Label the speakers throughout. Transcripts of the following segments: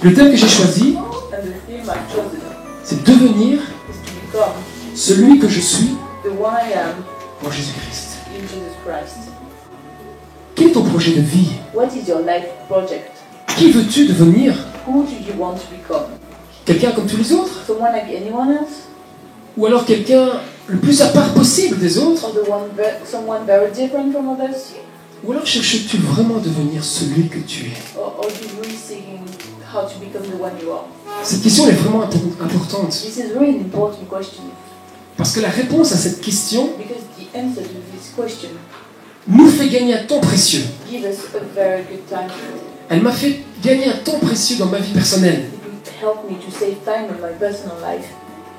Speaker 1: Le thème que j'ai choisi,
Speaker 2: And the theme I've chosen
Speaker 1: c'est devenir
Speaker 2: is to become
Speaker 1: celui que je suis
Speaker 2: the one I am
Speaker 1: en Jésus-Christ.
Speaker 2: in Jesus Christ.
Speaker 1: Quel est ton projet de vie?
Speaker 2: What is your life project?
Speaker 1: Qui veux-tu devenir?
Speaker 2: Who do you want to become?
Speaker 1: Quelqu'un comme tous les autres?
Speaker 2: Someone like anyone else?
Speaker 1: Ou alors quelqu'un le plus à part possible des autres?
Speaker 2: Or someone very different from others?
Speaker 1: Ou alors cherches-tu vraiment à devenir celui que tu es?
Speaker 2: Or are you really seeking how to become the one you are?
Speaker 1: Cette question est vraiment importante.
Speaker 2: This is really an important question
Speaker 1: Parce que la réponse à cette question
Speaker 2: because the answer to this question
Speaker 1: nous fait gagner un temps précieux.
Speaker 2: gives us a very good time.
Speaker 1: Elle m'a fait gagner un temps précieux dans ma vie personnelle.
Speaker 2: It helped me to save time in my personal life.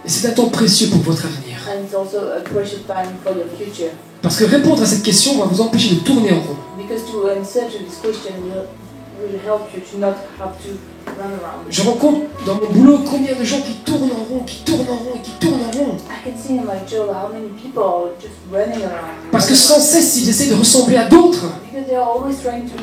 Speaker 1: Et c'est un temps précieux pour votre avenir.
Speaker 2: And it's also a precious time for your future.
Speaker 1: Parce que répondre à cette question va vous empêcher de tourner en rond.
Speaker 2: Because to answer to this question will help you to not have to run around.
Speaker 1: Je rencontre dans mon boulot combien de gens qui tournent en rond, qui tournent en rond, qui tournent en rond.
Speaker 2: I can see in my job how many people are just running around.
Speaker 1: Parce que sans cesse, ils essaient de ressembler à d'autres.
Speaker 2: Because they are always trying to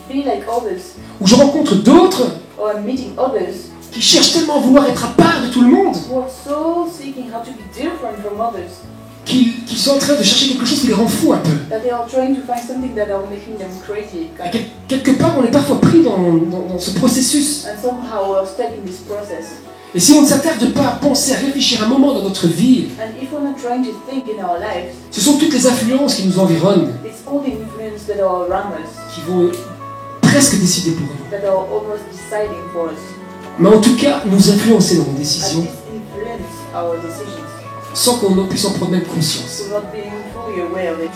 Speaker 2: be like others.
Speaker 1: Ou je rencontre d'autres
Speaker 2: Or I'm meeting others
Speaker 1: qui cherchent tellement à vouloir être à part de tout le monde,
Speaker 2: who are so seeking how to be different from others
Speaker 1: qu'ils sont en train de chercher quelque chose qui les rend fous un peu.
Speaker 2: that they are trying to find something that are making them crazy.
Speaker 1: Et quelque part, on est parfois pris dans ce processus.
Speaker 2: And somehow we're stuck in this process.
Speaker 1: Et si on ne s'attarde pas à penser, à réfléchir un moment dans notre vie,
Speaker 2: And if we're not trying to think in our lives,
Speaker 1: ce sont toutes les influences qui nous environnent
Speaker 2: it's all the influence that are around us
Speaker 1: qui vont presque décider pour nous.
Speaker 2: that are almost deciding for us.
Speaker 1: Mais en tout cas, nous influencer dans nos
Speaker 2: And
Speaker 1: décisions
Speaker 2: this influence our decisions
Speaker 1: sans qu'on puisse en prendre même conscience.
Speaker 2: without being fully aware of it.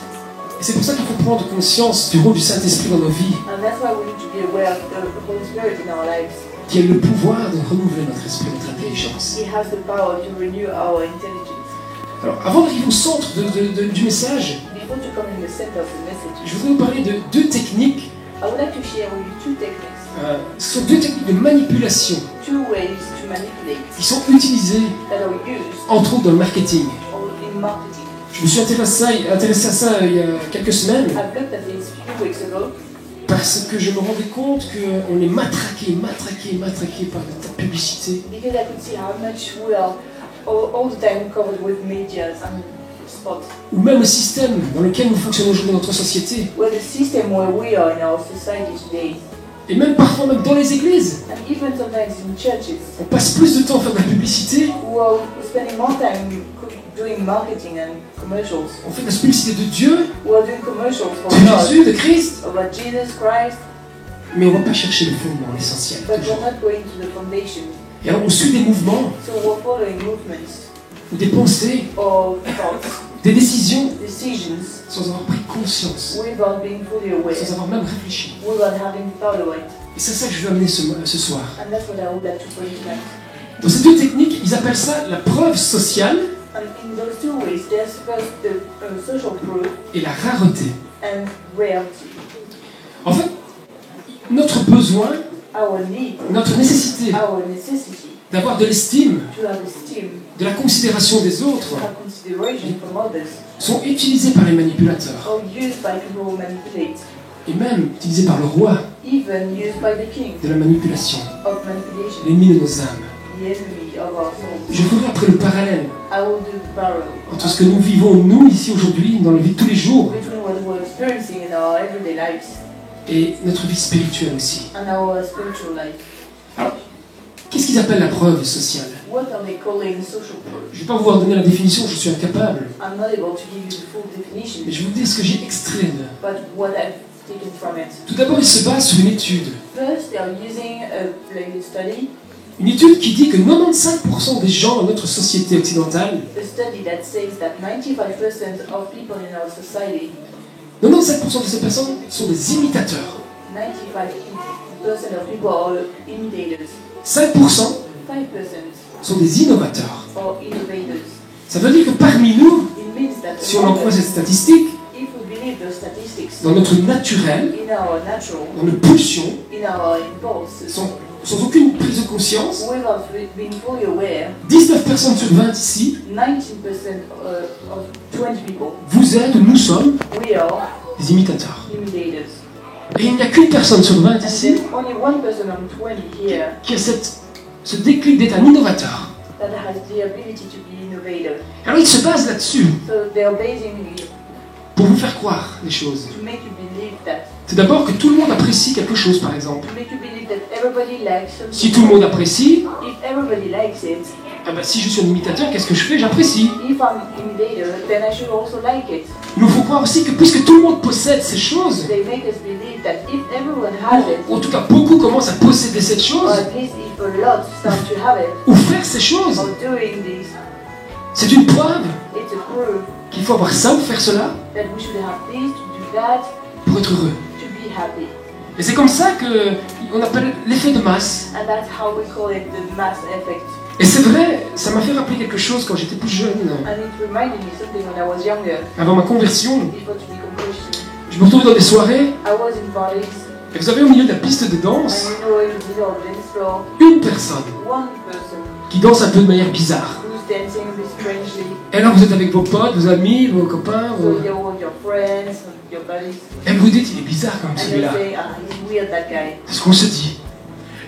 Speaker 1: Et c'est pour ça qu'il faut prendre conscience du rôle du Saint-Esprit dans nos vies,
Speaker 2: And that's why we need to be aware of the Holy Spirit in our lives.
Speaker 1: qui a le pouvoir de renouveler notre esprit, notre intelligence.
Speaker 2: He has the power to renew our intelligence.
Speaker 1: Alors, avant d'arriver au centre du message,
Speaker 2: Before to come in the center of the message,
Speaker 1: je voudrais vous parler de deux techniques.
Speaker 2: I would like to share with you two techniques,
Speaker 1: Ce sont deux techniques de manipulation
Speaker 2: two ways to manipulate
Speaker 1: qui sont utilisées,
Speaker 2: that are used
Speaker 1: entre autres, dans le marketing.
Speaker 2: in marketing.
Speaker 1: Je me suis intéressé à ça il y a quelques semaines
Speaker 2: I've looked at this a few weeks ago
Speaker 1: parce que je me rendais compte qu'on est matraqué par de tas de publicité.
Speaker 2: because I could see how much we are all the time covered with media and spots.
Speaker 1: Ou même le système dans lequel nous fonctionnons aujourd'hui dans notre société.
Speaker 2: Well, the system where we are in our society today,
Speaker 1: Et même parfois même dans les églises.
Speaker 2: and even sometimes in churches,
Speaker 1: On passe plus de temps à faire de la publicité,
Speaker 2: who are spending more time doing marketing and commercials,
Speaker 1: on fait de la publicité de Dieu,
Speaker 2: who are doing commercials for
Speaker 1: de
Speaker 2: God,
Speaker 1: Jésus, de Christ,
Speaker 2: about Jesus Christ,
Speaker 1: mais on ne va pas chercher le fondement, l'essentiel.
Speaker 2: but
Speaker 1: toujours.
Speaker 2: we're not going to the foundation.
Speaker 1: Et alors on suit des mouvements,
Speaker 2: So we're following movements
Speaker 1: ou des pensées,
Speaker 2: or thoughts,
Speaker 1: des décisions,
Speaker 2: decisions,
Speaker 1: sans avoir pris conscience,
Speaker 2: without being fully aware,
Speaker 1: sans avoir même réfléchi.
Speaker 2: without having thought of it.
Speaker 1: Et c'est ça que je veux amener ce soir.
Speaker 2: And that's what I would like to bring tonight.
Speaker 1: Dans ces deux techniques, ils appellent ça la preuve sociale
Speaker 2: And in those two ways, there's first the social proof
Speaker 1: et la rareté.
Speaker 2: and reality.
Speaker 1: En fait, notre besoin,
Speaker 2: Our need,
Speaker 1: notre nécessité
Speaker 2: our necessity
Speaker 1: d'avoir de l'estime,
Speaker 2: to have esteem,
Speaker 1: de la considération des autres,
Speaker 2: to have consideration from others,
Speaker 1: sont utilisés par les manipulateurs
Speaker 2: or used by people who manipulate,
Speaker 1: et même utilisés par le roi
Speaker 2: even used by the king
Speaker 1: de la manipulation,
Speaker 2: of manipulation,
Speaker 1: l'ennemi de nos âmes.
Speaker 2: the enemy of our souls.
Speaker 1: Je ferai après le parallèle
Speaker 2: I will do the parallel
Speaker 1: entre ce que nous vivons, nous, ici, aujourd'hui, dans la vie de tous les jours,
Speaker 2: between what we're experiencing in our everyday lives
Speaker 1: et notre vie spirituelle aussi.
Speaker 2: and our spiritual life.
Speaker 1: Alors, qu'est-ce qu'ils appellent la preuve sociale?
Speaker 2: What are they calling social proof?
Speaker 1: Je ne vais pas vous donner la définition, je suis incapable.
Speaker 2: I'm not able to give you the full definition,
Speaker 1: Mais je vous dis ce que j'ai extrait de.
Speaker 2: but what I've taken from it.
Speaker 1: Tout d'abord, il se base sur une étude.
Speaker 2: First, they are using a study,
Speaker 1: Une étude qui dit que 95% des gens dans notre société occidentale,
Speaker 2: a study that says that 95% of people in our society,
Speaker 1: 95% de ces personnes sont des imitateurs.
Speaker 2: 95% of people are imitators,
Speaker 1: 5%
Speaker 2: 5%
Speaker 1: sont des innovateurs.
Speaker 2: are innovators.
Speaker 1: Ça veut dire que parmi nous,
Speaker 2: It means that
Speaker 1: si on en croit cette statistique,
Speaker 2: if we believe the statistics
Speaker 1: dans notre naturel,
Speaker 2: in our natural,
Speaker 1: dans nos pulsions,
Speaker 2: in our impulses,
Speaker 1: sans aucune prise de conscience,
Speaker 2: without being fully aware,
Speaker 1: 19 personnes sur 20 ici,
Speaker 2: 19% of 20 people,
Speaker 1: vous êtes, nous sommes
Speaker 2: we are
Speaker 1: des imitateurs.
Speaker 2: imitators.
Speaker 1: Et il n'y a qu'une personne sur 20
Speaker 2: And
Speaker 1: ici
Speaker 2: there's only one person on 20 here
Speaker 1: qui a ce déclic d'être un innovateur.
Speaker 2: that has the ability to be innovative.
Speaker 1: Alors il se base là-dessus
Speaker 2: So they're basing it
Speaker 1: pour vous faire croire des choses.
Speaker 2: to make you believe that.
Speaker 1: C'est d'abord que tout le monde apprécie quelque chose, par exemple.
Speaker 2: To make you believe that everybody likes something.
Speaker 1: Si tout le monde apprécie,
Speaker 2: If everybody likes it,
Speaker 1: ah ben, si je suis un imitateur, qu'est-ce que je fais? J'apprécie.
Speaker 2: if I'm imitator, then I should also like it.
Speaker 1: Il nous faut croire aussi que puisque tout le monde possède ces choses,
Speaker 2: They make us believe that if everyone has it,
Speaker 1: ou en tout cas beaucoup commencent à posséder cette
Speaker 2: or
Speaker 1: chose,
Speaker 2: at least if a lot start to have it,
Speaker 1: ou faire ces choses,
Speaker 2: or doing this,
Speaker 1: c'est une preuve
Speaker 2: it's a proof
Speaker 1: qu'il faut avoir ça ou faire cela
Speaker 2: that we should have this, to do that,
Speaker 1: pour être heureux.
Speaker 2: to be happy.
Speaker 1: Et c'est comme ça qu'on appelle l'effet de masse.
Speaker 2: And that's how we call it the mass effect.
Speaker 1: Et c'est vrai, ça m'a fait rappeler quelque chose quand j'étais plus jeune,
Speaker 2: And it reminded me something when I was younger,
Speaker 1: avant ma conversion.
Speaker 2: before to be conversion.
Speaker 1: Je me retrouve dans des soirées,
Speaker 2: I was in parties,
Speaker 1: et vous avez au milieu de la piste de
Speaker 2: and
Speaker 1: danse,
Speaker 2: you know, in the middle of the dance floor,
Speaker 1: une personne
Speaker 2: one person
Speaker 1: qui danse un peu de manière bizarre.
Speaker 2: who's dancing a bit strangely.
Speaker 1: Et alors vous êtes avec vos potes, vos amis, vos copains,
Speaker 2: So you're with your friends, your buddies,
Speaker 1: et vous dites, il est bizarre comme
Speaker 2: and you
Speaker 1: celui-là.
Speaker 2: say, ah, he's weird, that guy.
Speaker 1: C'est ce qu'on se dit.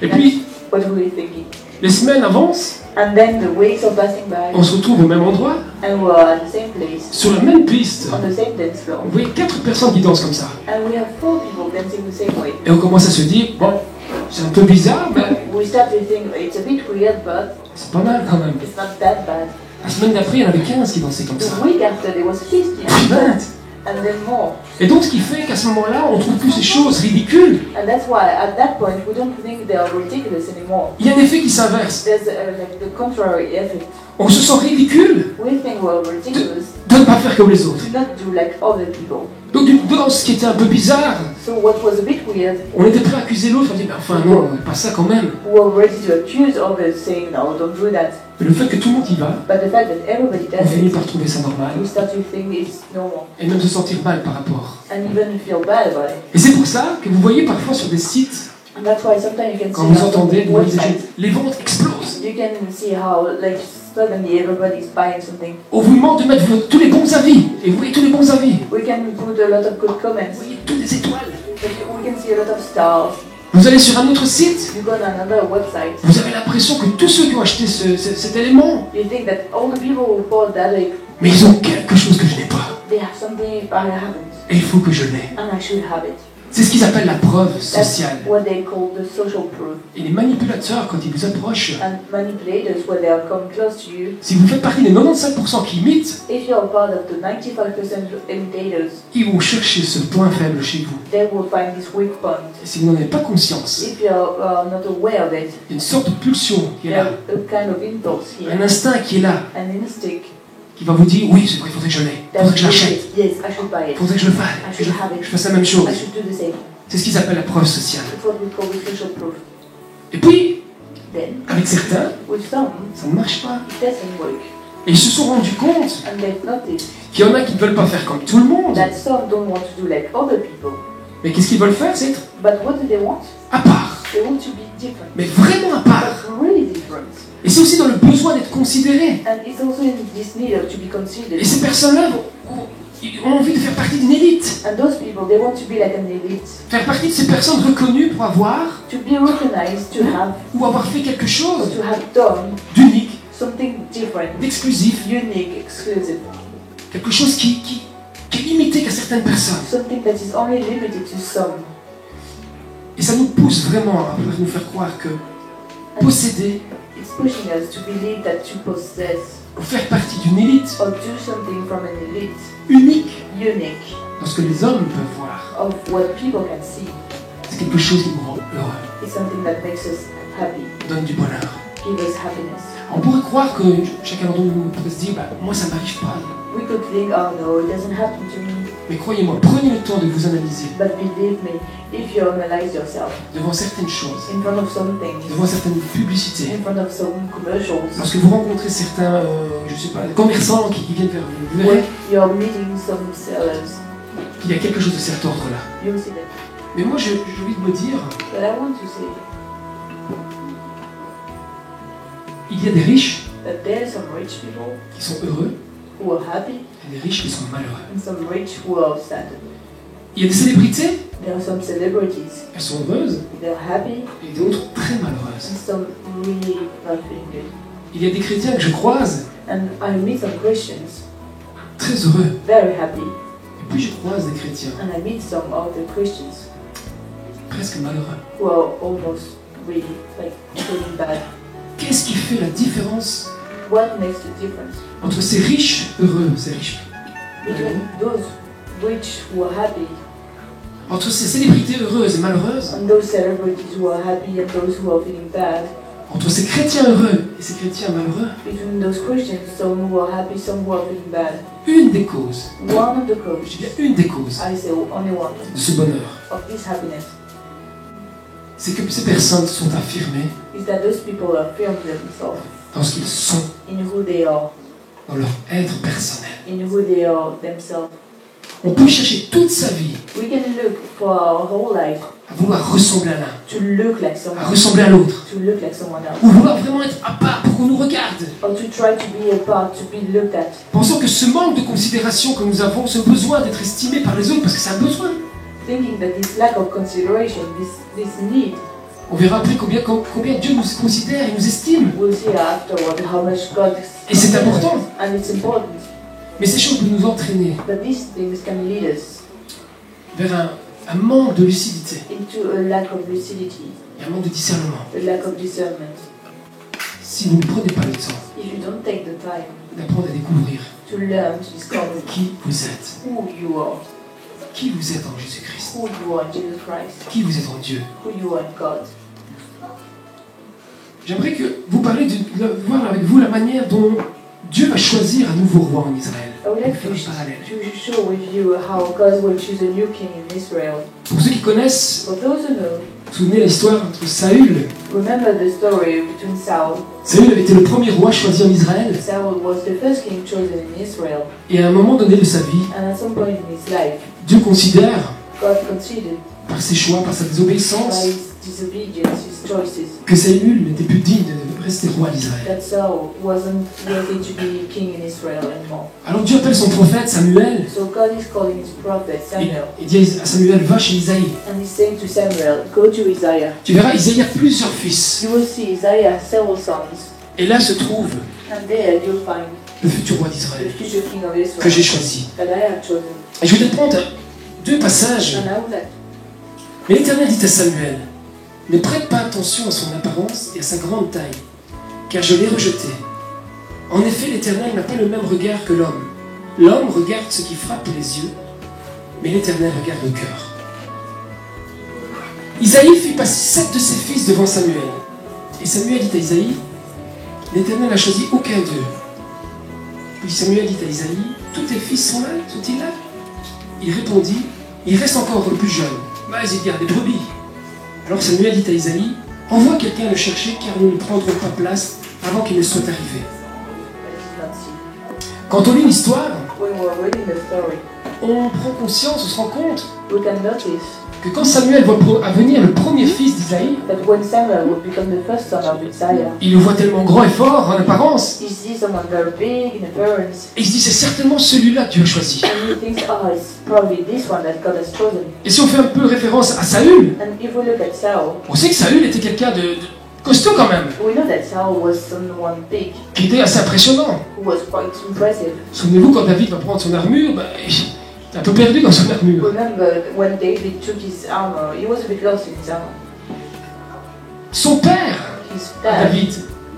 Speaker 1: Et puis,
Speaker 2: What were you thinking?
Speaker 1: les semaines avancent,
Speaker 2: And then the weeks are passing by,
Speaker 1: on se retrouve au même endroit,
Speaker 2: and we're at the same place,
Speaker 1: sur la même piste.
Speaker 2: on the same dance floor.
Speaker 1: Vous voyez 4 personnes qui dansent comme ça.
Speaker 2: And we have 4 people dancing the same way.
Speaker 1: Et on commence à se dire, bon, c'est un peu bizarre, mais
Speaker 2: We start to think it's a bit weird, but
Speaker 1: c'est pas mal quand même.
Speaker 2: it's not that bad.
Speaker 1: La semaine d'après, il y en avait 15 qui dansaient comme ça.
Speaker 2: The week after, there was 50
Speaker 1: Puis 20.
Speaker 2: and then more.
Speaker 1: Et donc, ce qui fait qu'à ce moment-là, on trouve plus ces choses ridicules.
Speaker 2: And that's why at that point we don't think they are ridiculous anymore.
Speaker 1: Il y a un effet qui s'inverse.
Speaker 2: There's like the contrary effect.
Speaker 1: On se sent ridicule
Speaker 2: We think we're ridiculous
Speaker 1: de ne pas faire comme les autres.
Speaker 2: to not do like other people.
Speaker 1: Donc, d'une danse qui était un peu bizarre,
Speaker 2: So what was a bit weird,
Speaker 1: on était prêt à accuser l'autre, on dit, mais enfin non, pas ça quand même.
Speaker 2: we were ready to accuse others, saying no, don't do that.
Speaker 1: Mais le fait que tout le monde y va,
Speaker 2: But the fact that everybody
Speaker 1: on
Speaker 2: does
Speaker 1: finit
Speaker 2: it,
Speaker 1: par trouver ça normal,
Speaker 2: we start to think it's normal
Speaker 1: et même se sentir mal par rapport.
Speaker 2: and even feel bad about it.
Speaker 1: Et c'est pour ça que vous voyez parfois sur des sites,
Speaker 2: And that's why sometimes you can
Speaker 1: quand
Speaker 2: see
Speaker 1: vous
Speaker 2: on
Speaker 1: entendez, vous voyez des gens,
Speaker 2: websites,
Speaker 1: les ventes explosent.
Speaker 2: you can see how like suddenly everybody's buying something.
Speaker 1: On vous demande de mettre tous les bons avis, et vous voyez tous les bons avis.
Speaker 2: We can put a lot of good
Speaker 1: Vous
Speaker 2: comments.
Speaker 1: voyez toutes les étoiles.
Speaker 2: We can see a lot of stars.
Speaker 1: Vous allez sur un autre site,
Speaker 2: You go on another website.
Speaker 1: vous avez l'impression que tous ceux qui ont acheté cet élément,
Speaker 2: You think that all the people who bought that, like,
Speaker 1: mais ils ont quelque chose que je n'ai pas.
Speaker 2: they have something I haven't,
Speaker 1: Et il faut que je l'ai.
Speaker 2: and I should have it.
Speaker 1: C'est ce qu'ils appellent la preuve
Speaker 2: That's
Speaker 1: sociale.
Speaker 2: what they call the social proof.
Speaker 1: Et les manipulateurs, quand ils vous approchent,
Speaker 2: And manipulators, when they are come close to you,
Speaker 1: si vous faites partie des 95% qui imitent,
Speaker 2: if you are part of the 95% imitators,
Speaker 1: ils vont chercher ce point faible chez vous.
Speaker 2: they will find this weak point.
Speaker 1: Et si vous n'en avez pas conscience,
Speaker 2: If you are not aware of it,
Speaker 1: il y a une sorte de pulsion qui est là,
Speaker 2: there's a kind of impulse
Speaker 1: un
Speaker 2: here,
Speaker 1: instinct qui est là,
Speaker 2: an instinct
Speaker 1: qui va vous dire, oui, c'est vrai, il faudrait que je l'ai, il
Speaker 2: that
Speaker 1: faudrait que je
Speaker 2: says,
Speaker 1: l'achète,
Speaker 2: yes, I should buy
Speaker 1: il
Speaker 2: it.
Speaker 1: faudrait que je le fasse, que je fasse la même chose.
Speaker 2: I should do the same.
Speaker 1: C'est ce qu'ils appellent la preuve sociale.
Speaker 2: That's what we call the social proof.
Speaker 1: Et puis,
Speaker 2: Then,
Speaker 1: avec certains,
Speaker 2: with some,
Speaker 1: ça ne marche pas.
Speaker 2: it doesn't work.
Speaker 1: Et ils se sont rendus compte
Speaker 2: And they've noticed
Speaker 1: qu'il y en a qui ne veulent pas faire comme tout le monde.
Speaker 2: that some don't want to do like other people.
Speaker 1: Mais qu'est-ce qu'ils veulent faire? C'est être
Speaker 2: But what do they want?
Speaker 1: à part.
Speaker 2: They want to be different.
Speaker 1: Mais vraiment à part.
Speaker 2: But really different.
Speaker 1: Et c'est aussi dans le besoin d'être considérés.
Speaker 2: And it's also in this need of to be
Speaker 1: Et
Speaker 2: considered.
Speaker 1: ces personnes-là ont envie de faire partie d'une élite.
Speaker 2: And those people, they want to be like an elite.
Speaker 1: Faire partie de ces personnes reconnues pour avoir
Speaker 2: To be recognized, to have,
Speaker 1: ou avoir fait quelque
Speaker 2: or
Speaker 1: chose
Speaker 2: to have done
Speaker 1: d'unique,
Speaker 2: something different,
Speaker 1: d'exclusif.
Speaker 2: unique, exclusive.
Speaker 1: Quelque chose qui est limité qu'à certaines personnes.
Speaker 2: Something that is only limited to some.
Speaker 1: Et ça nous pousse vraiment à vouloir nous faire croire que posséder
Speaker 2: It's pushing us to believe that to possess
Speaker 1: ou faire partie d'une élite
Speaker 2: or do something from an elite,
Speaker 1: unique
Speaker 2: unique,
Speaker 1: dans ce que les hommes peuvent voir,
Speaker 2: of what people can see,
Speaker 1: c'est quelque chose qui nous rend heureux,
Speaker 2: is something that makes us happy,
Speaker 1: donne du bonheur.
Speaker 2: give us happiness.
Speaker 1: On pourrait croire que chacun d'entre nous pourrait se dire, bah, moi ça m'arrive pas.
Speaker 2: We could think, oh no, it doesn't happen to me.
Speaker 1: Mais croyez-moi, prenez le temps de vous analyser
Speaker 2: But believe me, if you analyze yourself
Speaker 1: devant certaines choses,
Speaker 2: in front of some things,
Speaker 1: devant certaines publicités.
Speaker 2: in front of some commercials,
Speaker 1: Lorsque vous rencontrez certains, je sais pas, commerçants qui viennent vers vous, vous
Speaker 2: when
Speaker 1: verrez
Speaker 2: you're meeting some sellers,
Speaker 1: qu'il y a quelque chose de cet ordre-là.
Speaker 2: you'll see that.
Speaker 1: Mais moi, j'ai envie de me dire,
Speaker 2: But I want to say
Speaker 1: il y a des riches
Speaker 2: that there are some rich people
Speaker 1: qui sont heureux
Speaker 2: who are happy
Speaker 1: et des riches qui sont malheureux.
Speaker 2: and some rich who are sad.
Speaker 1: Il y a des célébrités,
Speaker 2: There are some celebrities,
Speaker 1: elles sont heureuses,
Speaker 2: they're happy,
Speaker 1: et d'autres très malheureuses.
Speaker 2: and some really not feeling good.
Speaker 1: Il y a des chrétiens que je croise,
Speaker 2: And I meet some Christians,
Speaker 1: très heureux.
Speaker 2: very happy,
Speaker 1: Et puis je croise des chrétiens,
Speaker 2: and I meet some other Christians
Speaker 1: presque malheureux.
Speaker 2: who are almost really like feeling bad.
Speaker 1: Qu'est-ce qui fait la différence
Speaker 2: What makes the difference
Speaker 1: entre ces riches heureux, ces riches,
Speaker 2: between those rich who are happy
Speaker 1: entre ces célébrités heureuses et malheureuses,
Speaker 2: and those celebrities who are happy and those who are feeling bad?
Speaker 1: entre ces chrétiens heureux et ces chrétiens malheureux?
Speaker 2: Between those Christians, some who are happy, some who are feeling bad.
Speaker 1: Une des causes,
Speaker 2: One of the
Speaker 1: je
Speaker 2: causes,
Speaker 1: dis bien une des causes
Speaker 2: I say only one,
Speaker 1: de ce bonheur,
Speaker 2: of this happiness
Speaker 1: c'est que ces personnes sont affirmées
Speaker 2: is that those people are firm themselves
Speaker 1: dans ce qu'ils sont,
Speaker 2: in who they are,
Speaker 1: dans leur être personnel.
Speaker 2: in who they are themselves.
Speaker 1: On peut chercher toute sa vie
Speaker 2: We can look for our whole life
Speaker 1: à vouloir ressembler à l'un,
Speaker 2: to look like
Speaker 1: à
Speaker 2: someone,
Speaker 1: ressembler à l'autre,
Speaker 2: to look like someone else,
Speaker 1: ou vouloir vraiment être à part pour qu'on nous regarde,
Speaker 2: or to try to be apart, to be looked at.
Speaker 1: pensant que ce manque de considération que nous avons, ce besoin d'être estimé par les autres, parce que c'est un besoin.
Speaker 2: Thinking that this lack of consideration, this need,
Speaker 1: On verra après combien Dieu nous considère et nous estime.
Speaker 2: we'll see afterward how much God
Speaker 1: Et c'est important.
Speaker 2: and it's important.
Speaker 1: Mais ces choses peuvent nous entraîner
Speaker 2: But these things can lead us
Speaker 1: vers un manque de lucidité
Speaker 2: into a lack of lucidity,
Speaker 1: et un manque de discernement.
Speaker 2: a lack of discernment.
Speaker 1: Si vous ne prenez pas le temps
Speaker 2: If you don't take the time
Speaker 1: d'apprendre à découvrir
Speaker 2: to learn to discover
Speaker 1: qui vous êtes,
Speaker 2: who you are
Speaker 1: en Jésus-Christ,
Speaker 2: in Jesus Christ,
Speaker 1: qui vous êtes en Dieu.
Speaker 2: who you are in God.
Speaker 1: J'aimerais que vous parliez voir avec vous la manière dont Dieu va choisir un nouveau roi en Israël.
Speaker 2: I would like
Speaker 1: Pour faire un parallèle.
Speaker 2: to show with you how God will choose a new king in Israel.
Speaker 1: Pour ceux qui connaissent,
Speaker 2: For those who know,
Speaker 1: vous vous souvenez de l'histoire entre Saül.
Speaker 2: remember the story between Saul.
Speaker 1: Saül avait été le premier roi choisi en Israël.
Speaker 2: Saul was the first king chosen in Israel,
Speaker 1: Et à un moment donné de sa vie,
Speaker 2: and at some point in his life,
Speaker 1: Dieu considère,
Speaker 2: God considered
Speaker 1: par ses choix, par sa
Speaker 2: by
Speaker 1: désobéissance,
Speaker 2: his disobedience, his choices,
Speaker 1: que Saül n'était plus digne de rester roi d'Israël.
Speaker 2: that Saul wasn't worthy to be king in Israel anymore.
Speaker 1: Alors Dieu appelle son prophète Samuel
Speaker 2: So God is calling his prophet Samuel,
Speaker 1: et dit à Samuel, va chez Isaïe.
Speaker 2: and he's saying to Samuel, go to Isaiah.
Speaker 1: Tu verras, Isaïe a plusieurs fils.
Speaker 2: You will see Isaiah has several sons,
Speaker 1: Et là se trouve
Speaker 2: and there you'll find
Speaker 1: le futur roi
Speaker 2: the
Speaker 1: d'Israël
Speaker 2: future king of
Speaker 1: que j'ai
Speaker 2: Israel
Speaker 1: choisi.
Speaker 2: that I have chosen.
Speaker 1: Et je voudrais prendre deux passages.
Speaker 2: And I would like
Speaker 1: Mais l'Éternel dit à Samuel, ne prête pas attention à son apparence et à sa grande taille, car je l'ai rejeté. En effet, l'Éternel n'a pas le même regard que l'homme. L'homme regarde ce qui frappe les yeux, mais l'Éternel regarde le cœur. Isaïe fit passer 7 de ses fils devant Samuel. Et Samuel dit à Isaïe, l'Éternel n'a choisi aucun d'eux. Puis Samuel dit à Isaïe, tous tes fils sont là, sont-ils là? Il répondit, il reste encore le plus jeune. Vas-y, garde des brebis. Alors Samuel dit à Isaïe, envoie quelqu'un le chercher car nous ne prendrons pas place avant qu'il ne soit arrivé.
Speaker 2: not see.
Speaker 1: Quand on lit l'histoire,
Speaker 2: When we're reading the story,
Speaker 1: on prend conscience, on se rend compte
Speaker 2: we can notice
Speaker 1: que quand Samuel voit venir le premier fils d'Isaïe,
Speaker 2: that when Samuel would become the first son of Isaiah,
Speaker 1: il le voit tellement grand et fort en apparence,
Speaker 2: he sees someone very big in appearance,
Speaker 1: et il se dit c'est certainement celui-là que Dieu a choisi.
Speaker 2: and he thinks, oh, it's probably this one that God has chosen.
Speaker 1: Et si on fait un peu référence à Saül,
Speaker 2: And if we look at Saul,
Speaker 1: on sait que Saül était quelqu'un de costaud quand même,
Speaker 2: we know that Saul was someone big,
Speaker 1: qui était assez impressionnant.
Speaker 2: who was quite impressive.
Speaker 1: Souvenez-vous quand David va prendre son armure, il est un peu perdu dans son armure.
Speaker 2: Remember when David took his armor, he was a bit lost in his armor.
Speaker 1: Son père,
Speaker 2: His dad,
Speaker 1: David,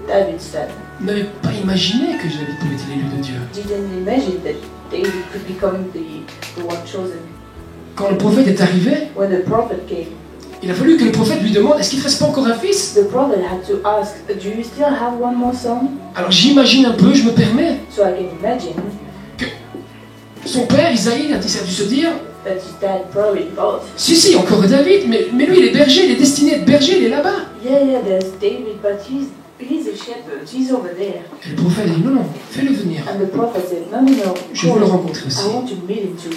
Speaker 2: David's dad,
Speaker 1: n'avait pas imaginé que David pouvait être l'élu de Dieu.
Speaker 2: didn't imagine that David could become the one chosen.
Speaker 1: Quand le prophète est arrivé,
Speaker 2: When the prophet came,
Speaker 1: il a fallu que le prophète lui demande, est-ce qu'il ne reste pas encore un fils?
Speaker 2: the prophet had to ask, do you still have one more son?
Speaker 1: Alors j'imagine un peu, je me permets,
Speaker 2: So I can imagine
Speaker 1: son père, Isaïe, a dû se dire,
Speaker 2: that his dad probably thought,
Speaker 1: si, encore David, mais lui il est berger, il est destiné à être berger, il est là-bas.
Speaker 2: yeah, there's David, but he's a shepherd, he's over there.
Speaker 1: Et le prophète a dit, non, fais-le venir.
Speaker 2: And the prophet said, no,
Speaker 1: Je veux le rencontrer aussi.
Speaker 2: I want to meet him too.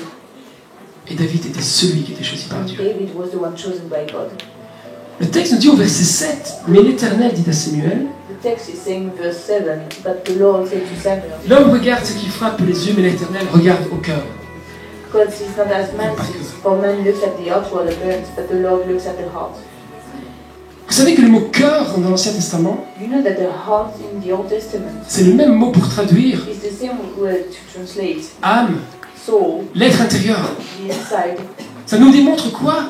Speaker 1: Et David était celui qui était choisi par
Speaker 2: And
Speaker 1: Dieu.
Speaker 2: David was the one chosen by God.
Speaker 1: Le texte nous dit au verset 7, mais l'Éternel dit à Samuel,
Speaker 2: The text is saying verse 7, but the Lord said to Samuel,
Speaker 1: l'homme regarde ce qui frappe les yeux, mais l'Éternel regarde au cœur.
Speaker 2: God sees not as man sees, for man looks at the outward appearance, but the Lord looks at the heart.
Speaker 1: Vous savez que le mot cœur dans l'Ancien Testament,
Speaker 2: You know that the heart in the Old Testament
Speaker 1: c'est le même mot pour traduire
Speaker 2: is the same word to translate
Speaker 1: âme,
Speaker 2: soul,
Speaker 1: l'être intérieur.
Speaker 2: the inside.
Speaker 1: Ça nous démontre quoi?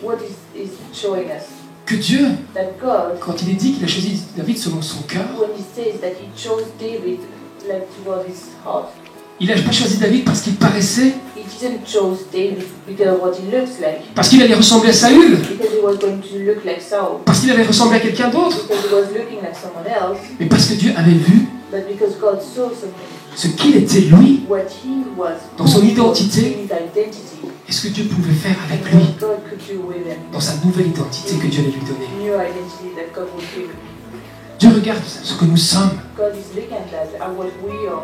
Speaker 2: What is showing us?
Speaker 1: Que Dieu,
Speaker 2: That God,
Speaker 1: quand il est dit qu'il a choisi David selon son cœur,
Speaker 2: when he says that he chose David like toward his heart,
Speaker 1: il n'a pas choisi David parce qu'il paraissait,
Speaker 2: he didn't chose David because of what he looks like,
Speaker 1: parce qu'il allait ressembler à Saül,
Speaker 2: because he was going to look like Saul,
Speaker 1: parce qu'il allait ressembler à quelqu'un d'autre,
Speaker 2: because he was looking like someone else,
Speaker 1: mais parce que Dieu avait vu
Speaker 2: but because God saw something,
Speaker 1: ce qu'il était lui,
Speaker 2: what he was,
Speaker 1: dans son
Speaker 2: who he was,
Speaker 1: identité,
Speaker 2: his identity,
Speaker 1: et ce que Dieu pouvait faire
Speaker 2: and
Speaker 1: avec lui,
Speaker 2: what God could do with him,
Speaker 1: dans sa nouvelle identité que Dieu allait lui donner.
Speaker 2: new identity that God would give.
Speaker 1: Dieu regarde ce que nous sommes.
Speaker 2: God is looking at that, at what we are.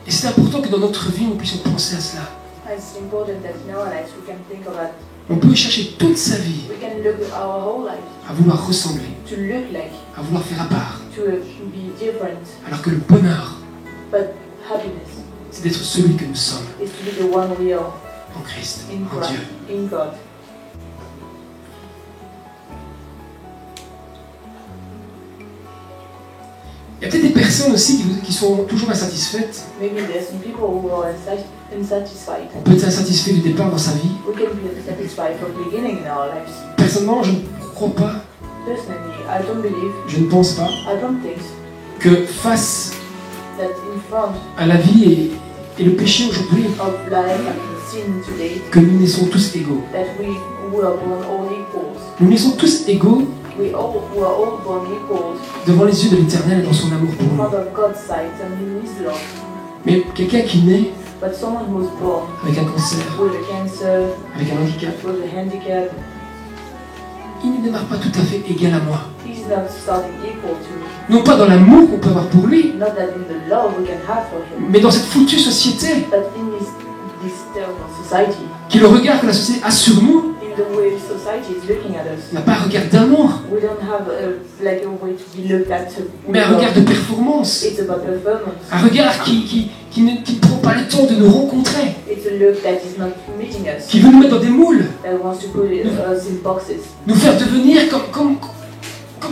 Speaker 1: Et c'est important que dans notre vie, nous puissions penser à cela.
Speaker 2: And it's important that in our lives we can think of that.
Speaker 1: On peut chercher toute sa vie
Speaker 2: We can look at our whole life
Speaker 1: à vouloir ressembler,
Speaker 2: to look like,
Speaker 1: à vouloir faire à part,
Speaker 2: to be different,
Speaker 1: alors que le bonheur,
Speaker 2: but happiness
Speaker 1: c'est d'être celui que nous sommes
Speaker 2: is to be the one we are
Speaker 1: en Christ,
Speaker 2: in
Speaker 1: en
Speaker 2: Christ,
Speaker 1: Dieu.
Speaker 2: in God.
Speaker 1: Il y a peut-être des personnes aussi qui sont toujours insatisfaites.
Speaker 2: Maybe there's some people who are unsatisfied.
Speaker 1: On peut être insatisfait du départ dans sa vie.
Speaker 2: We can be satisfied from the beginning in our lives.
Speaker 1: Personnellement, je ne crois pas,
Speaker 2: Personally, I don't believe,
Speaker 1: je ne pense pas
Speaker 2: I don't think
Speaker 1: que face
Speaker 2: that in front
Speaker 1: à la vie et le péché aujourd'hui,
Speaker 2: of life and sin today,
Speaker 1: que nous naissons tous égaux.
Speaker 2: that we are born all equals.
Speaker 1: Nous naissons tous égaux
Speaker 2: We are all born equals
Speaker 1: devant les yeux de l'Éternel et dans son amour pour
Speaker 2: in front
Speaker 1: nous.
Speaker 2: of God's sight and in His love.
Speaker 1: Mais quelqu'un qui naît
Speaker 2: But someone who's born
Speaker 1: avec un cancer,
Speaker 2: with a cancer,
Speaker 1: avec un handicap,
Speaker 2: with a handicap,
Speaker 1: il ne démarre pas tout à fait égal à moi.
Speaker 2: he's not starting equal to me.
Speaker 1: Non pas dans l'amour qu'on peut avoir pour lui,
Speaker 2: Not that in the love we can have for him,
Speaker 1: mais dans cette foutue société,
Speaker 2: but in this terrible society,
Speaker 1: qui le regard que la société a sur nous
Speaker 2: in the way society is looking at us.
Speaker 1: n'a pas un regard d'amour,
Speaker 2: We don't have like a way to be looked at.
Speaker 1: mais un regard de performance.
Speaker 2: It's about performance.
Speaker 1: Un regard qui ne prend pas le temps de nous rencontrer,
Speaker 2: It's a look that is not meeting us,
Speaker 1: qui veut nous mettre dans des moules,
Speaker 2: that wants to put us in boxes,
Speaker 1: nous faire devenir comme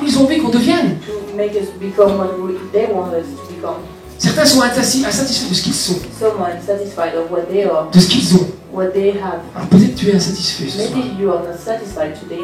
Speaker 1: ils ont envie qu'on devienne.
Speaker 2: to make us become what they want us to become.
Speaker 1: Certains sont insatisfaits de ce qu'ils sont,
Speaker 2: Someone satisfied of what they are,
Speaker 1: de ce qu'ils ont.
Speaker 2: what they have.
Speaker 1: Alors peut-être tu es insatisfait ce soir.
Speaker 2: Maybe you are not satisfied today,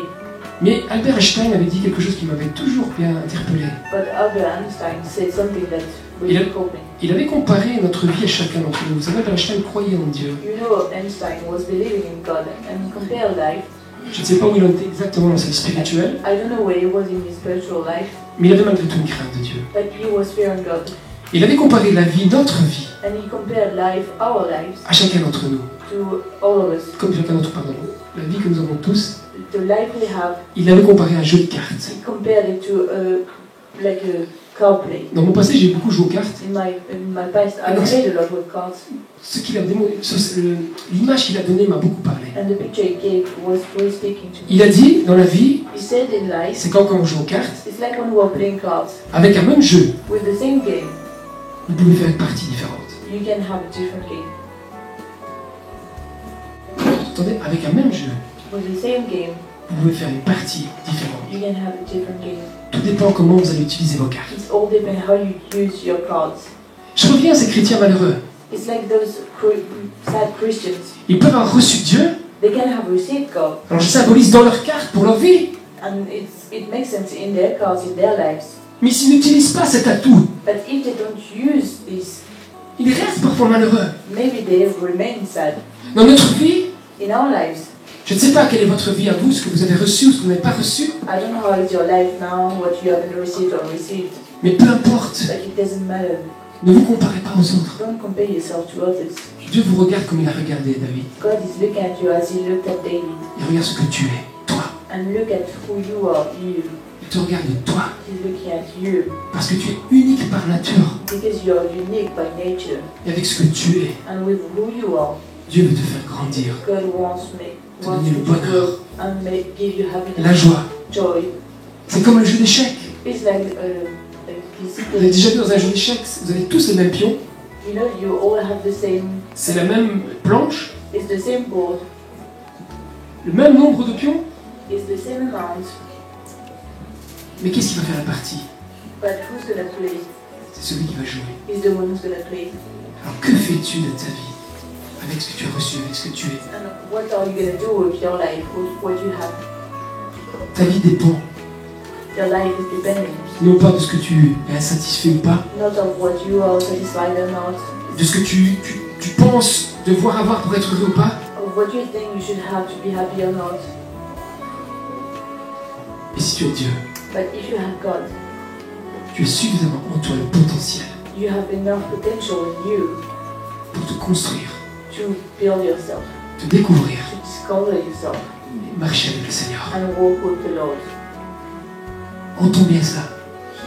Speaker 1: Mais Albert Einstein avait dit quelque chose qui m'avait toujours bien interpellé.
Speaker 2: but Albert Einstein said something that really caught me.
Speaker 1: Il avait comparé notre vie à chacun d'entre nous. Vous savez, Albert Einstein croyait en Dieu.
Speaker 2: You know, Einstein was believing in God and he compared life.
Speaker 1: Je ne sais pas où il en était exactement dans sa vie spirituelle,
Speaker 2: I don't know where he was in his spiritual life,
Speaker 1: mais il avait malgré tout une crainte de Dieu.
Speaker 2: but he was fearing God.
Speaker 1: Il avait comparé la vie, notre vie,
Speaker 2: And he compared life, our lives,
Speaker 1: à chacun d'entre nous.
Speaker 2: to all of us.
Speaker 1: Comme chacun d'entre pardon, la vie que nous avons tous,
Speaker 2: The life we have,
Speaker 1: il l'avait comparé à un jeu de cartes.
Speaker 2: he compared it to like a card play.
Speaker 1: Dans mon passé, j'ai beaucoup joué aux cartes.
Speaker 2: In my past, I played a lot with cards,
Speaker 1: L'image qu'il a donnée m'a beaucoup parlé.
Speaker 2: and the picture he gave was really speaking to me.
Speaker 1: Il a dit, dans la vie,
Speaker 2: He said in life,
Speaker 1: c'est quand on joue aux cartes,
Speaker 2: it's like when we are playing cards.
Speaker 1: avec un même jeu,
Speaker 2: With the same game,
Speaker 1: vous pouvez faire une partie différente.
Speaker 2: you can have a different game.
Speaker 1: Attendez, avec un même jeu,
Speaker 2: With the same game,
Speaker 1: vous pouvez faire une partie différente.
Speaker 2: you can have a different game.
Speaker 1: Tout dépend comment vous allez utiliser vos cartes.
Speaker 2: It's all depends how you use your cards.
Speaker 1: Je reviens à ces chrétiens malheureux.
Speaker 2: It's like those sad Christians.
Speaker 1: Ils peuvent avoir reçu Dieu,
Speaker 2: They can have received God,
Speaker 1: alors je symbolise dans leurs cartes pour leur vie.
Speaker 2: and it makes sense in their cards, in their lives.
Speaker 1: Mais s'ils n'utilisent pas cet atout,
Speaker 2: But if they don't use this,
Speaker 1: ils restent parfois malheureux.
Speaker 2: maybe they remain sad.
Speaker 1: Dans notre vie,
Speaker 2: In our lives,
Speaker 1: je ne sais pas quelle est votre vie à vous, ce que vous avez reçu ou ce que vous n'avez pas reçu,
Speaker 2: I don't know how is your life now, what you haven't received or received,
Speaker 1: mais peu importe,
Speaker 2: but it doesn't matter.
Speaker 1: ne vous comparez pas aux autres.
Speaker 2: Don't compare yourself to others.
Speaker 1: Dieu vous regarde comme il a regardé David.
Speaker 2: God is looking at you as he looked at David,
Speaker 1: Il regarde ce que tu es, toi.
Speaker 2: and look at who you are, you.
Speaker 1: Il te regarde toi,
Speaker 2: He's looking at you
Speaker 1: parce que tu es unique par nature.
Speaker 2: because you are unique by nature,
Speaker 1: Et avec ce que tu es,
Speaker 2: and with who you are,
Speaker 1: Dieu veut te faire grandir,
Speaker 2: God wants
Speaker 1: te donner le
Speaker 2: you to
Speaker 1: bonheur,
Speaker 2: grow and give you
Speaker 1: la
Speaker 2: happiness,
Speaker 1: joie.
Speaker 2: joy.
Speaker 1: C'est comme un jeu d'échecs.
Speaker 2: It's like
Speaker 1: Vous avez déjà vu dans un jeu d'échecs, vous avez tous les mêmes pions,
Speaker 2: you know, you all have the same.
Speaker 1: c'est la même planche,
Speaker 2: It's the same board.
Speaker 1: Le même nombre de pions.
Speaker 2: It's the same amount.
Speaker 1: Mais qu'est-ce qui va faire la partie?
Speaker 2: But who's gonna play?
Speaker 1: C'est celui qui va jouer.
Speaker 2: Is the one who's gonna play.
Speaker 1: Alors que fais-tu de ta vie avec ce que tu as reçu, avec ce que tu es?
Speaker 2: And what are you gonna do with your life? With what you have?
Speaker 1: Ta vie dépend
Speaker 2: Your life is depending
Speaker 1: non pas de ce que tu es insatisfait ou pas,
Speaker 2: not of what you are satisfied or not,
Speaker 1: de ce que tu penses devoir avoir pour être heureux ou pas.
Speaker 2: of what you think you should have to be happy or not.
Speaker 1: Et si tu as Dieu,
Speaker 2: But if you have God,
Speaker 1: tu as suffisamment en toi le potentiel
Speaker 2: you have enough potential in you
Speaker 1: pour te construire,
Speaker 2: to build yourself,
Speaker 1: te découvrir
Speaker 2: to discover yourself,
Speaker 1: et marcher avec le Seigneur.
Speaker 2: and walk with the Lord.
Speaker 1: Entends bien cela.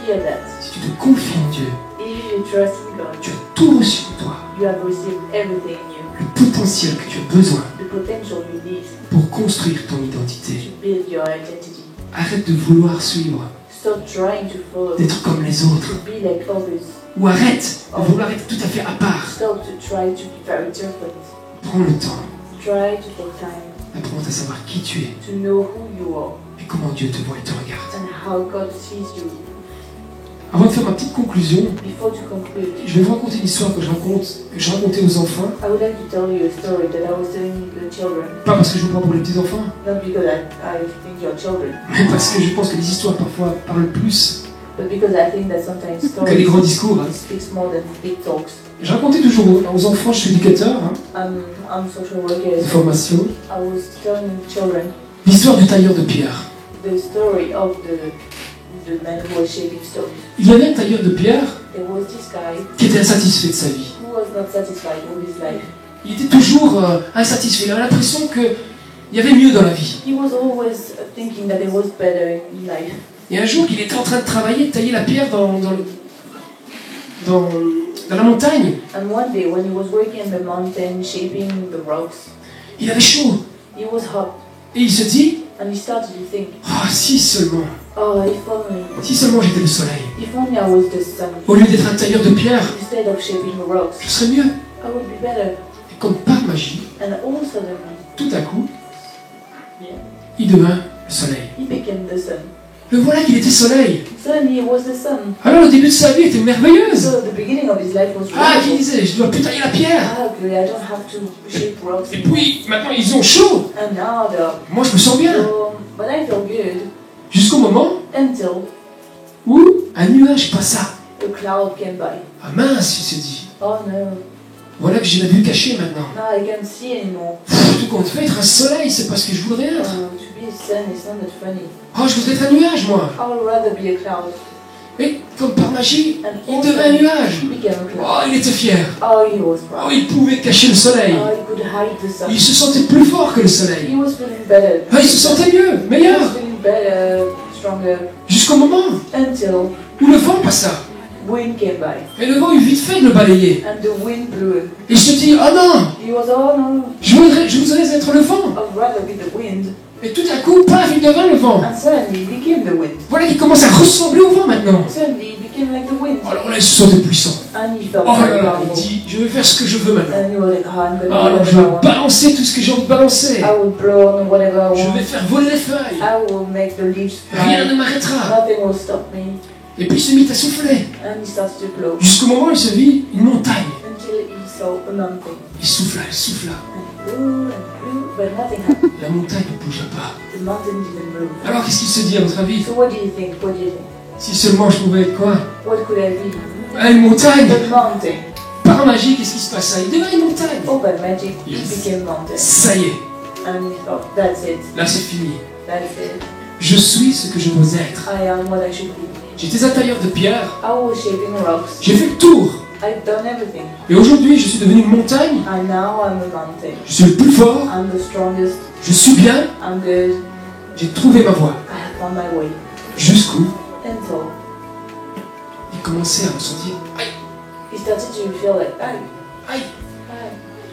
Speaker 2: Hear that.
Speaker 1: Si tu te confies en Dieu,
Speaker 2: If you trust in God,
Speaker 1: tu as tout reçu en toi,
Speaker 2: you have received everything in you,
Speaker 1: le potentiel que tu as besoin
Speaker 2: the potential you need
Speaker 1: pour construire ton identité.
Speaker 2: to build your identity.
Speaker 1: Arrête de vouloir suivre,
Speaker 2: Stop trying to follow,
Speaker 1: d'être comme les autres.
Speaker 2: to be like others.
Speaker 1: Ou arrête de vouloir être tout à fait à part.
Speaker 2: Stop to try to be very different.
Speaker 1: Prends le temps
Speaker 2: Try to take time
Speaker 1: d'apprendre à savoir qui tu es
Speaker 2: to know who you are
Speaker 1: et comment Dieu te voit et te regarde.
Speaker 2: and how God sees you.
Speaker 1: Avant de faire ma petite conclusion,
Speaker 2: Before to conclude,
Speaker 1: je vais vous raconter une histoire que je racontais aux enfants.
Speaker 2: I would like to tell you a story that I was telling the children.
Speaker 1: Pas parce que je vous prends pour les petits-enfants,
Speaker 2: Not because I think you're children,
Speaker 1: mais parce que je pense que les histoires parfois parlent plus
Speaker 2: but because I think that sometimes
Speaker 1: que les
Speaker 2: stories
Speaker 1: grands discours. Hein.
Speaker 2: speaks more than big talks.
Speaker 1: Je racontais toujours aux enfants, je suis éducateur hein,
Speaker 2: I'm social worker.
Speaker 1: de formation,
Speaker 2: I was telling children
Speaker 1: l'histoire du tailleur de pierre.
Speaker 2: the story of the man who was shaping stones.
Speaker 1: Il y avait un tailleur de pierre
Speaker 2: There was this guy
Speaker 1: qui était insatisfait de sa vie.
Speaker 2: who was not satisfied with his life.
Speaker 1: Il était toujours insatisfait, il avait l'impression qu'il y avait mieux dans la vie.
Speaker 2: He was always thinking that there was better in life.
Speaker 1: Et un jour, il était en train de travailler, de tailler la pierre dans la montagne.
Speaker 2: And one day when he was working in the mountain shaping the rocks,
Speaker 1: Il avait chaud.
Speaker 2: he was hot
Speaker 1: Et il se dit,
Speaker 2: and he started to think,
Speaker 1: oh, si seulement j'étais le soleil.
Speaker 2: if only I was the sun,
Speaker 1: Au lieu d'être un tailleur de pierre,
Speaker 2: instead of shaping the rocks,
Speaker 1: je serais mieux.
Speaker 2: I would be better.
Speaker 1: Et comme par magie,
Speaker 2: And all suddenly,
Speaker 1: tout à coup,
Speaker 2: yeah,
Speaker 1: il devint le soleil.
Speaker 2: he became the sun.
Speaker 1: Le voilà qu'il était soleil.
Speaker 2: Suddenly he was the sun.
Speaker 1: Alors le début de sa vie était merveilleuse.
Speaker 2: So the beginning of his life was
Speaker 1: Ah, qui
Speaker 2: wonderful.
Speaker 1: disait, je dois plus tailler la pierre.
Speaker 2: Ah, good, I don't have to shape rocks
Speaker 1: Et
Speaker 2: anymore.
Speaker 1: puis, maintenant, ils ont chaud.
Speaker 2: And now
Speaker 1: Moi, je me sens bien.
Speaker 2: but I feel good
Speaker 1: Jusqu'au moment
Speaker 2: until
Speaker 1: où un nuage passa.
Speaker 2: a cloud came by.
Speaker 1: Ah mince, il s'est dit.
Speaker 2: Oh no,
Speaker 1: Voilà que j'ai la vue cachée maintenant.
Speaker 2: now I can't see anymore.
Speaker 1: Tout compte fait, être un soleil, c'est pas ce que je voudrais être.
Speaker 2: To be a sun is not that funny.
Speaker 1: Oh, je voudrais être un nuage, moi.
Speaker 2: I would rather be a cloud.
Speaker 1: Et comme par magie,
Speaker 2: And
Speaker 1: il
Speaker 2: also,
Speaker 1: devint un nuage.
Speaker 2: he became a cloud.
Speaker 1: Oh, il était fier.
Speaker 2: Oh, he was
Speaker 1: Oh,
Speaker 2: proud.
Speaker 1: il pouvait cacher le soleil.
Speaker 2: Oh, he could hide the sun.
Speaker 1: Il se sentait plus fort que le
Speaker 2: He
Speaker 1: soleil.
Speaker 2: was feeling better.
Speaker 1: Ah, il se sentait mieux,
Speaker 2: He
Speaker 1: meilleur.
Speaker 2: was feeling better, stronger,
Speaker 1: Jusqu'au moment
Speaker 2: until
Speaker 1: où le vent passa.
Speaker 2: wind came by.
Speaker 1: Et le vent eut vite fait de le balayer.
Speaker 2: And the wind blew him.
Speaker 1: Et il se dit, oh non,
Speaker 2: He was, oh no,
Speaker 1: je voudrais être le vent.
Speaker 2: I'd rather be the wind.
Speaker 1: Et tout à coup, paf, il devint le vent.
Speaker 2: And suddenly he became the wind.
Speaker 1: Voilà qu'il commence à ressembler au vent maintenant.
Speaker 2: Suddenly he became like the wind.
Speaker 1: Alors là, il se sentait puissant.
Speaker 2: And he felt
Speaker 1: Oh là
Speaker 2: very
Speaker 1: là, il
Speaker 2: powerful.
Speaker 1: dit, je vais faire ce que je veux maintenant.
Speaker 2: And he was like, oh, I'm gonna
Speaker 1: Oh
Speaker 2: do
Speaker 1: non, je
Speaker 2: whatever I
Speaker 1: vais
Speaker 2: want.
Speaker 1: balancer tout ce que j'ai envie de balancer.
Speaker 2: I will blow on whatever I
Speaker 1: Je
Speaker 2: want.
Speaker 1: vais faire voler les feuilles.
Speaker 2: I will make the leaves
Speaker 1: Rien ne
Speaker 2: fly.
Speaker 1: m'arrêtera.
Speaker 2: Nothing will stop me.
Speaker 1: Et puis il se mit à souffler.
Speaker 2: And he started to blow
Speaker 1: Jusqu'au moment où il se vit une montagne.
Speaker 2: until he saw a mountain.
Speaker 1: Il souffla, il souffla.
Speaker 2: And blew, but nothing happened.
Speaker 1: La montagne ne bougea pas.
Speaker 2: The mountain didn't move.
Speaker 1: Alors qu'est-ce qu'il se dit à votre avis?
Speaker 2: So what do you think? What do you think?
Speaker 1: Si seulement je pouvais être quoi?
Speaker 2: What could I be?
Speaker 1: Ah, une montagne.
Speaker 2: A mountain.
Speaker 1: Par magie, qu'est-ce qui se passe? Il devint une montagne.
Speaker 2: Oh, by magic,
Speaker 1: Yes.
Speaker 2: he became mountain.
Speaker 1: Ça y est,
Speaker 2: And he thought, that's it.
Speaker 1: là c'est fini.
Speaker 2: That's it.
Speaker 1: Je suis ce que je dois être.
Speaker 2: I am what I should be.
Speaker 1: J'étais un tailleur de pierre.
Speaker 2: I was shaping rocks.
Speaker 1: J'ai fait le tour.
Speaker 2: I've done everything.
Speaker 1: Et aujourd'hui, je suis devenu une montagne.
Speaker 2: And now I'm a mountain.
Speaker 1: Je suis le plus fort.
Speaker 2: I'm the strongest.
Speaker 1: Je suis bien.
Speaker 2: I'm good.
Speaker 1: J'ai trouvé ma voie.
Speaker 2: I have found my way.
Speaker 1: Jusqu'où
Speaker 2: Until
Speaker 1: il commençait à ressentir. Aïe,
Speaker 2: he started to feel like,
Speaker 1: aïe,
Speaker 2: aye,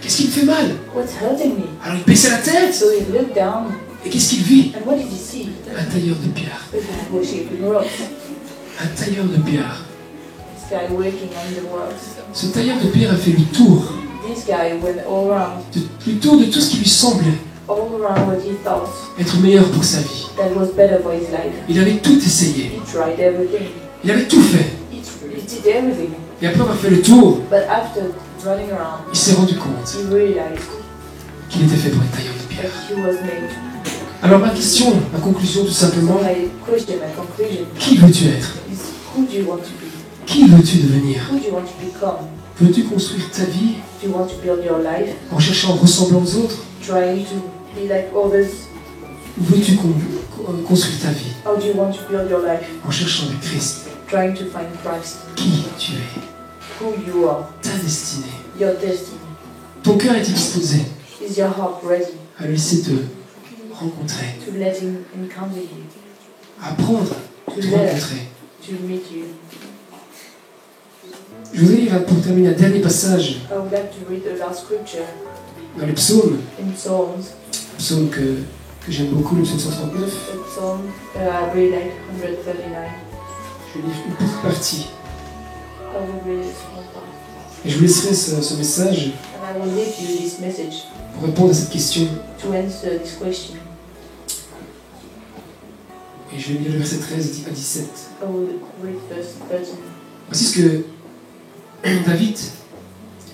Speaker 1: qu'est-ce qui me fait mal?
Speaker 2: what's hurting me?
Speaker 1: Alors il baissait la tête.
Speaker 2: So he looked down,
Speaker 1: Et qu'est-ce qu'il vit?
Speaker 2: and what did he see?
Speaker 1: Un tailleur de pierre.
Speaker 2: A guy was shaping rocks.
Speaker 1: Un tailleur de pierre.
Speaker 2: This guy working on the rocks.
Speaker 1: Ce tailleur de pierre a fait le tour
Speaker 2: this guy went all around
Speaker 1: le tour de tout ce qui lui semblait
Speaker 2: what he thought
Speaker 1: être meilleur pour sa vie.
Speaker 2: that was better for his life.
Speaker 1: Il avait tout essayé.
Speaker 2: He tried everything.
Speaker 1: Il avait tout fait.
Speaker 2: He did everything.
Speaker 1: Et après avoir fait le tour,
Speaker 2: But after running around,
Speaker 1: il s'est rendu compte
Speaker 2: he realized
Speaker 1: qu'il était fait pour être tailleur de
Speaker 2: that
Speaker 1: pierre.
Speaker 2: he was made.
Speaker 1: Alors ma question, ma conclusion tout simplement,
Speaker 2: So my question, my conclusion
Speaker 1: qui veux-tu être?
Speaker 2: is, who do you want to be?
Speaker 1: Qui veux-tu devenir?
Speaker 2: Who do you want to become?
Speaker 1: Veux-tu construire ta vie
Speaker 2: Do you want to build your life,
Speaker 1: en cherchant à ressembler aux autres?
Speaker 2: trying to be like others?
Speaker 1: Ou veux-tu construire ta vie
Speaker 2: Or do you want to build your life,
Speaker 1: en cherchant le Christ?
Speaker 2: trying to find Christ,
Speaker 1: Qui tu es?
Speaker 2: who you are,
Speaker 1: Ta destinée.
Speaker 2: your destiny?
Speaker 1: Ton cœur est-il disposé
Speaker 2: Is your heart ready
Speaker 1: à le laisser te rencontrer,
Speaker 2: to let him encounter you,
Speaker 1: à apprendre à te rencontrer?
Speaker 2: to meet you?
Speaker 1: Je voudrais lire pour terminer un dernier passage
Speaker 2: I would like to read the last scripture
Speaker 1: dans les psaumes,
Speaker 2: in Psalms.
Speaker 1: psaume que j'aime beaucoup, le psaume 139.
Speaker 2: The Psalm I really like 139.
Speaker 1: Je vais lire une petite partie.
Speaker 2: I will read this one part.
Speaker 1: Et je vous laisserai ce message
Speaker 2: And I will leave you this message
Speaker 1: pour répondre à cette question.
Speaker 2: to answer this question.
Speaker 1: Et je vais lire le verset 13 à 17.
Speaker 2: I will read verse 13.
Speaker 1: Voici ce que David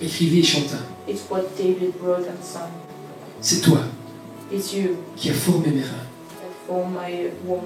Speaker 1: écrivait et chanta.
Speaker 2: It's what David wrote and sang.
Speaker 1: C'est toi
Speaker 2: It's you
Speaker 1: qui as formé mes reins,
Speaker 2: that formed my womb,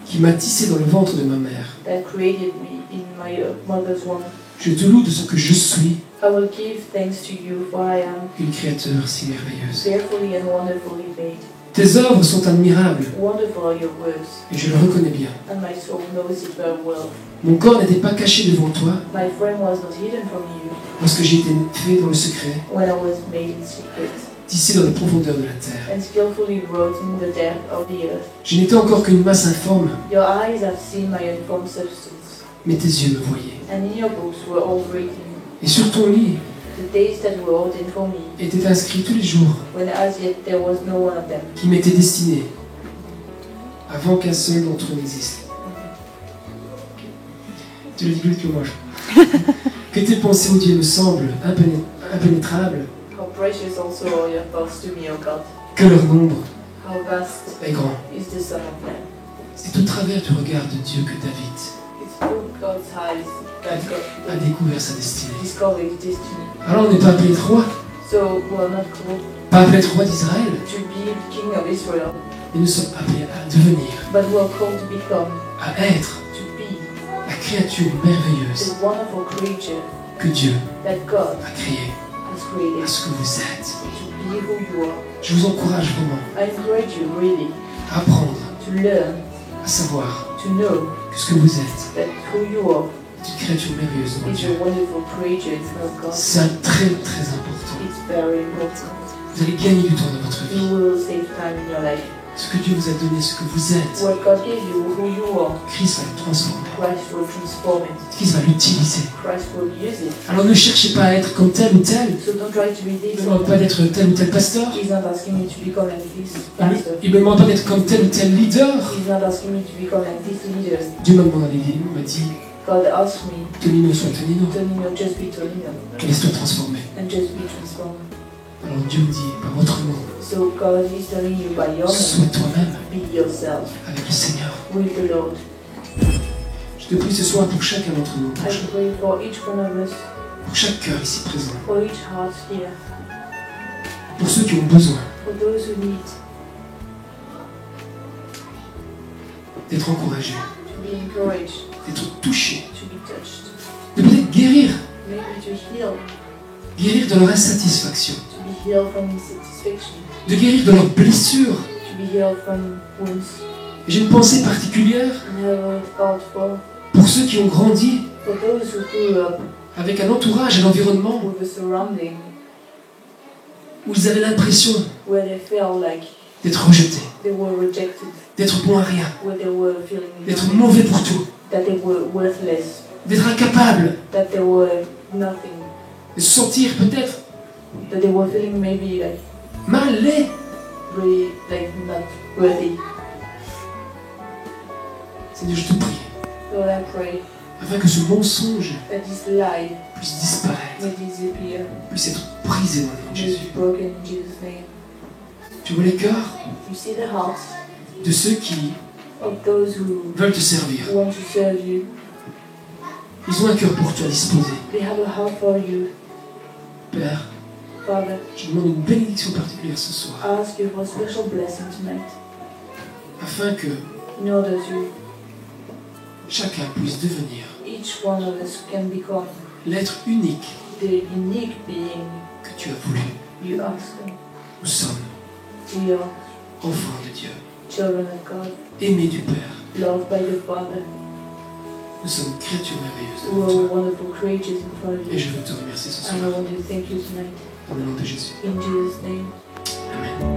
Speaker 1: qui m'as tissé dans le ventre de ma mère.
Speaker 2: that created me in my mother's womb.
Speaker 1: Je te loue de ce que je suis,
Speaker 2: I will give thanks to you, for I am
Speaker 1: une créature si merveilleuse.
Speaker 2: fearfully and wonderfully made.
Speaker 1: Tes œuvres sont admirables,
Speaker 2: Wonderful are your words,
Speaker 1: et je le reconnais bien.
Speaker 2: and my soul knows it very well.
Speaker 1: Mon corps n'était pas caché devant toi
Speaker 2: My frame was not hidden from you
Speaker 1: lorsque j'ai été fait dans le secret,
Speaker 2: when I was made in secret,
Speaker 1: tissé dans les profondeurs de la terre.
Speaker 2: and skillfully wrought in the depth of the earth.
Speaker 1: Je n'étais encore qu'une masse informe,
Speaker 2: Your eyes have seen my unformed substance,
Speaker 1: mais tes yeux me voyaient.
Speaker 2: and in your books were all written
Speaker 1: Et sur ton lit
Speaker 2: the days that were ordained for me,
Speaker 1: étaient inscrits tous les jours
Speaker 2: when as yet there was no one of them.
Speaker 1: qui m'étaient destinés, avant qu'un seul d'entre eux n'existe. Tu le dis plus que moi. Que tes pensées, ô Dieu, me semblent impénétrables,
Speaker 2: How precious also are your thoughts to me, O God.
Speaker 1: que leur nombre
Speaker 2: How vast
Speaker 1: est grand.
Speaker 2: is the Son of Man.
Speaker 1: C'est au travers du regard de Dieu que David
Speaker 2: It's through God's eyes that
Speaker 1: a
Speaker 2: God
Speaker 1: découvert sa destinée.
Speaker 2: discovered his destiny.
Speaker 1: Alors on n'est pas appelé être roi,
Speaker 2: So we are not called
Speaker 1: pas appelé être roi d'Israël,
Speaker 2: to be the king of Israel,
Speaker 1: mais nous sommes appelés à devenir,
Speaker 2: but we are called to become,
Speaker 1: à être
Speaker 2: to be
Speaker 1: la créature merveilleuse
Speaker 2: the wonderful creature
Speaker 1: que Dieu
Speaker 2: that God
Speaker 1: a créée,
Speaker 2: has
Speaker 1: à
Speaker 2: created,
Speaker 1: ce que vous êtes.
Speaker 2: to be who you are.
Speaker 1: Je vous encourage vraiment
Speaker 2: I encourage you really
Speaker 1: à apprendre,
Speaker 2: to learn,
Speaker 1: à savoir
Speaker 2: to know
Speaker 1: que ce que vous êtes
Speaker 2: that who you are
Speaker 1: est une créature merveilleuse devant
Speaker 2: is
Speaker 1: Dieu.
Speaker 2: a wonderful creature in front of God.
Speaker 1: C'est très très important.
Speaker 2: It's very important.
Speaker 1: Vous allez gagner du temps dans votre vie.
Speaker 2: You will save time in your life.
Speaker 1: Ce que Dieu vous a donné, ce que vous êtes,
Speaker 2: What God gave you, who you are,
Speaker 1: Christ va le transformer.
Speaker 2: Christ will transform it.
Speaker 1: Christ va l'utiliser.
Speaker 2: Christ will use it.
Speaker 1: Alors ne cherchez pas à être comme tel ou tel.
Speaker 2: So don't try to be
Speaker 1: Il
Speaker 2: this.
Speaker 1: ne demande pas d'être tel ou tel pasteur.
Speaker 2: He's not asking me to become like this pastor.
Speaker 1: Il ne me demande pas d'être comme tel ou tel leader.
Speaker 2: He's not asking me to become like this leader.
Speaker 1: Dieu m'a demandé, il m'a dit,
Speaker 2: God asked me,
Speaker 1: Tonino, sois Tonino.
Speaker 2: Tonino, just be Tonino,
Speaker 1: Laisse-toi transformer.
Speaker 2: and just be transformed.
Speaker 1: Alors Dieu vous dit, par votre nom,
Speaker 2: So God is telling you by your name,
Speaker 1: sois toi-même
Speaker 2: be yourself
Speaker 1: avec le Seigneur.
Speaker 2: with the Lord.
Speaker 1: Je te prie ce soir pour chacun d'entre nous,
Speaker 2: I pray for each one of us,
Speaker 1: pour chaque cœur ici présent,
Speaker 2: for each heart here,
Speaker 1: pour ceux qui ont besoin
Speaker 2: for those who need
Speaker 1: d'être encouragés,
Speaker 2: to be encouraged,
Speaker 1: d'être touchés,
Speaker 2: to be touched,
Speaker 1: de peut-être guérir,
Speaker 2: maybe to heal,
Speaker 1: guérir de leur insatisfaction,
Speaker 2: to be healed from insatisfaction,
Speaker 1: de guérir de leurs blessures.
Speaker 2: to be healed from wounds.
Speaker 1: J'ai une pensée particulière
Speaker 2: And I have a thought
Speaker 1: pour ceux qui ont grandi
Speaker 2: for those who grew up
Speaker 1: avec un entourage, un environnement
Speaker 2: with a surrounding
Speaker 1: où ils avaient l'impression
Speaker 2: where they felt like
Speaker 1: d'être rejetés,
Speaker 2: they were rejected,
Speaker 1: d'être bons à rien,
Speaker 2: where they were feeling
Speaker 1: d'être mauvais pour tout,
Speaker 2: that they were worthless,
Speaker 1: d'être incapables,
Speaker 2: that they were nothing,
Speaker 1: de se sentir peut-être
Speaker 2: that they were feeling maybe like
Speaker 1: mal, laid.
Speaker 2: really like not worthy.
Speaker 1: Seigneur, je te prie,
Speaker 2: Lord, I pray
Speaker 1: afin que ce mensonge
Speaker 2: that this lie
Speaker 1: puisse disparaître,
Speaker 2: may disappear,
Speaker 1: puisse être brisé dans le nom de
Speaker 2: May it
Speaker 1: Jésus.
Speaker 2: be broken in Jesus' name.
Speaker 1: Tu vois les cœurs
Speaker 2: You see the hearts
Speaker 1: de ceux qui
Speaker 2: of those who
Speaker 1: veulent te servir.
Speaker 2: want to serve you.
Speaker 1: Ils ont un cœur pour toi disposé.
Speaker 2: They have a heart for you.
Speaker 1: Père,
Speaker 2: Father,
Speaker 1: je demande une bénédiction particulière ce soir,
Speaker 2: I ask you for a special blessing tonight,
Speaker 1: afin que
Speaker 2: in order to
Speaker 1: chacun puisse devenir
Speaker 2: each one of us can become
Speaker 1: l'être unique
Speaker 2: the unique being
Speaker 1: que tu as voulu.
Speaker 2: you ask.
Speaker 1: Nous sommes
Speaker 2: We are
Speaker 1: enfants de Dieu,
Speaker 2: children of God,
Speaker 1: aimés du Père.
Speaker 2: loved by the Father,
Speaker 1: Nous sommes créatures merveilleuses
Speaker 2: who
Speaker 1: devant
Speaker 2: are
Speaker 1: toi.
Speaker 2: wonderful creatures in front of
Speaker 1: Et je
Speaker 2: you.
Speaker 1: veux te remercier ce
Speaker 2: And I
Speaker 1: soir.
Speaker 2: want to thank you tonight.
Speaker 1: Dans le nom de Jésus.
Speaker 2: In Jesus' name.
Speaker 1: Amen.